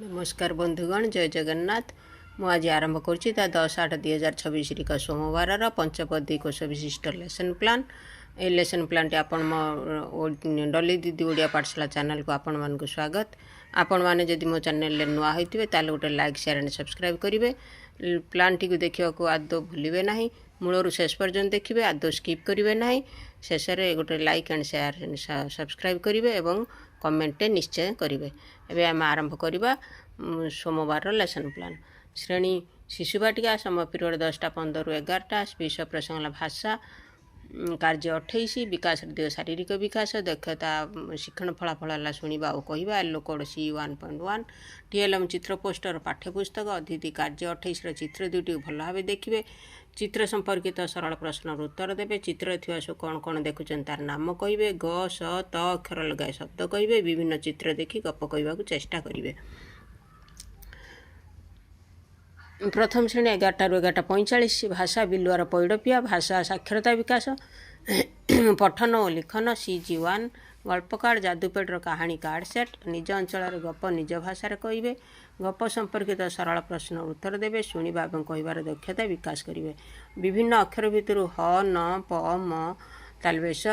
नमस्कार बंधुगण जय जगन्नाथ मु आज आरंभ करुच्ची 10/8/2026 सोमवार पंचपदी कोश विशिष्ट lesson plan A lesson plan T आपण डली दीदी ओडिया पाठशाला चैनल को आपण मान को स्वागत। आपण माने जदि मो चैनल ले नुआ होइतिबे ताले गोटे लाइक शेयर एंड सब्सक्राइब करिवे। प्लान टी को देखिया को आदो भूलिबे नाही, मूलरू शेष पर्यंत देखिबे, आदो स्किप करिवे नाही। शेष रे गोटे like and share and subscribe करिवे एवं कमेंट निश्चय करिवे। एबे हम आरंभ करिबा सोमवार लेसन प्लान। श्रेणी शिशुबाटिका समय पीरियड 10:15 ରୁ 11टा। विषय प्रसंग भाषा कार्य 28 विकास शारीरिक विकास दक्षता शिक्षण फलाफल शुणा और कहवा एलो कोड C1.1 TLM चित्र पोस्टर पाठ्यपुस्तक अतिथि कार्य 28 चित्र दुईटी भल भाव देखिए। चित्र संपर्कित सरल प्रश्न उत्तर देवे। चित्र थी सो कौन कौन देखुं तार नाम कहे, ग स त अक्षर लगाए शब्द कहे, विभिन्न चित्र देखी गप कहवा चेष्टा करेंगे। प्रथम श्रेणी 11टा ରୁ 11:45 भाषा बिलुआर पैडपिया भाषा साक्षरता विकास पठन और लिखन CG1 गल्प कार्ड जादूपेटर कहानी कार्ड सेट निज अंचल गप निज भाषा कहे, गप संपर्कित सरल प्रश्न उत्तर देवे, शुणा और कहबार दक्षता विकास करेंगे। विभिन्न अक्षर भितर ह न प म तालबेश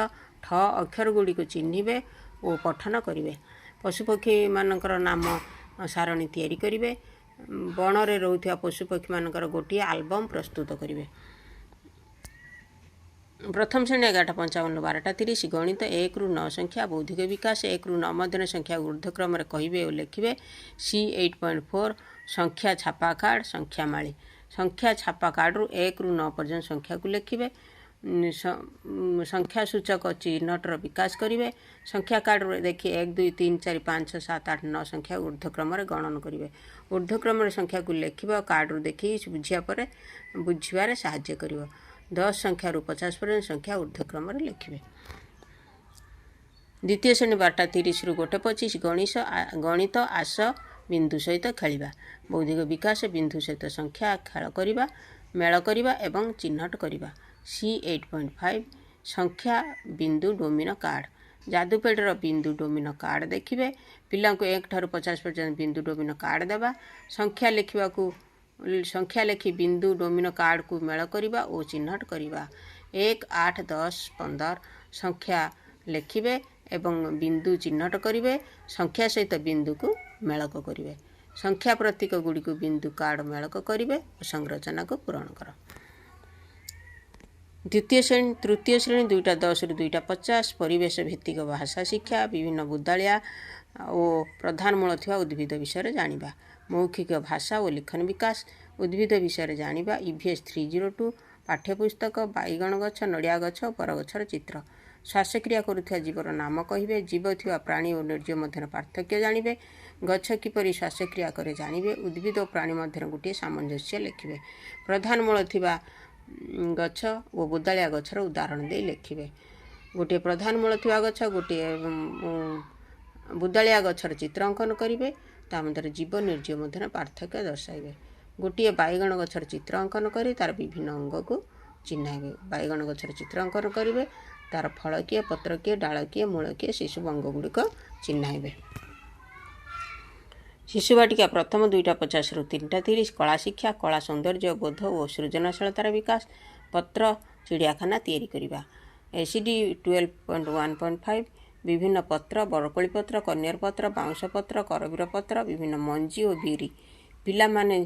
ठ अक्षर गुड़ी को चिन्हिबे और पठन करेंगे। पशुपक्षी मानकर नाम सारणी तैयारी करेंगे। बणरे रोथुवा पशुपक्षी मानकर गोटे आल्बम प्रस्तुत करेंगे। प्रथम श्रेणी 11:55 12:30 गणित 1 ରୁ 9 संख्या बौद्धिक विकास 1 ରୁ 9 मध्य संख्या ऊर्ध्वक्रम कहे और लिखे। C8.4 संख्या छापा कार्ड संख्या माली संख्या छापा कार्ड रू 1 ରୁ 9 पर्यंत संख्या को लिखे। संख्या सूचक चिन्हटर विकास करेंगे। संख्या कार्ड देखिए 1 2 3 4 5 6 7 8 9 संख्या ऊर्ध्वक्रम गणन करेंगे। ऊर्ध्वक्रम संख्या को लिखा कार्ड रू देखिए बुझार साहाय्य कर 10 संख्या रू 50 पर्यंत संख्या ऊर्ध्वक्रम लिखे। द्वितीय श्रेणी 12:30 ରୁ 1:25 गणित आस बिंदु सहित खेलिबा बौद्धिक विकास बिंदु सहित संख्या खेल करवा मेल करवा एवं चिन्हट करवा। C8.5 संख्या बिंदु डोमिनो कार्ड जादूपेटर बिंदु डोमिनो कार्ड देखिए। पिला 1 ठारू 50 पर्यंत बिंदु डोमिनो कार्ड देवा। संख्या लिखि बिंदु डोमिनो कार्ड को मेल करवा और चिन्हट करवा। 1 8 10 15 संख्या लिखिबे एवं बिंदु चिन्हट करेंगे। संख्या सहित बिंदु को मेलक करेंगे। संख्या प्रतीक गुड़ी को बिंदु कार्ड मेलक करेंगे और संरचना को पूरण कर। तृतीय श्रेणी 2:10 ରୁ 2:50 परिवेश भित्तिक भाषा शिक्षा विभिन्न बुदालिया और प्रधान मूल थी उद्भिद विषय जानिबा। मौखिक भाषा और लिखन विकास उद्भिद विषय जानिबा। EVS 302 पाठ्यपुस्तक बैगण गछ नड़िया गछ बरगछर चित्र श्वासक्रिया करुवा जीवर नाम कहे, जीव थी प्राणी और निर्जीव मध्य पार्थक्य जानिबे। गछ किपरि श्वासक्रिया करे जानिबे। उद्भिद और प्राणी मध्य गोटे सामंजस्य लिखिबे। प्रधान मूल थी गछ और बुदालिया गछर उदाहरण दे लिखिबे। गोटे प्रधान मूल थी गछ गोटे बुदालिया गछर चित्र अंकन करेंगे। ता मध्य जीव निर्जीव मध्य पार्थक्य दर्शाइबे। गोटे बैगण गछर चित्र अंकन कर तार विभिन्न अंग को चिन्हाइबे। बैगण गछर चित्र अंकन करेंगे तार फल किए पत्र किए डाल किए मूल किए शिशु अंग गुड़िक चिन्हाइबे। शिशुबाटिका प्रथम 2:50 ରୁ 3:30 कला शिक्षा कला सौंदर्य बोध और सृजनशीलतार विकास पत्र चिड़ियाखाना तैयारी करवा। ACD 12.1.5 विभिन्न पत्र बरकोली पत्र कन्यार पत्र बाउंश पत्र करवीर पत्र विभिन्न मंजी और बीरी पिला माने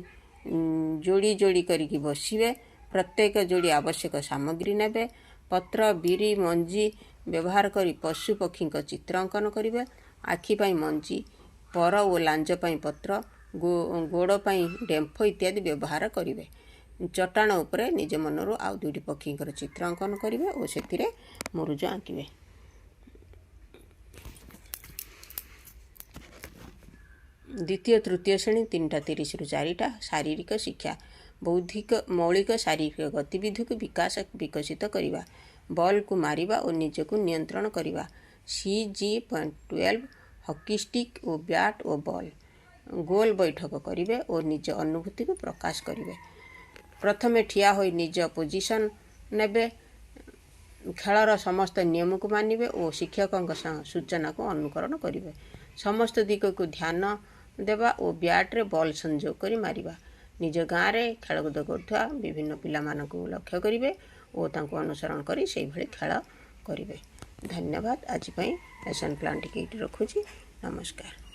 जोड़ी जोड़ी करिकी बसिबे। प्रत्येक जोड़ी आवश्यक सामग्री नेबे। पत्र बीरी मंजी व्यवहार करी पशु पक्षी चित्र अंकन करेंगे। आखि पाई मंजी पर और लांज पाई पत्र गोड़ पाई डेम्फ इत्यादि व्यवहार करेंगे। चट्टाण उपरे निज मनरू आउ दुईटी पक्षी चित्र अंकन करेंगे और से मुरुज आंकिबे। द्वितीय तृतीय श्रेणी 3:30 ରୁ 4ଟା शारीरिक शिक्षा बौद्धिक मौलिक शारीरिक गतिविधि को विकास विकसित करवा बॉल को मारिबा और निज को नियंत्रण करवा। CG.12 हॉकी स्टिक और बैट और बॉल गोल बैठक करेंगे और निज अनुभूति को प्रकाश करेंगे। प्रथमे ठिया हो निज पोजिशन नेबे। खेलर समस्त नियम को मानिबे और शिक्षकों सूचना को अनुकरण करेंगे। समस्त दिग को ध्यान देवा और ब्याट्रे बॉल संजोग करी मारिबा। निज गाँव में खेलकूद करुवा विभिन्न पिलामानंकु लक्ष्य करेंगे और तांको अनुसरण करी से भली खेल करेंगे। धन्यवाद। आज लेसन प्लान टी रखुची। नमस्कार।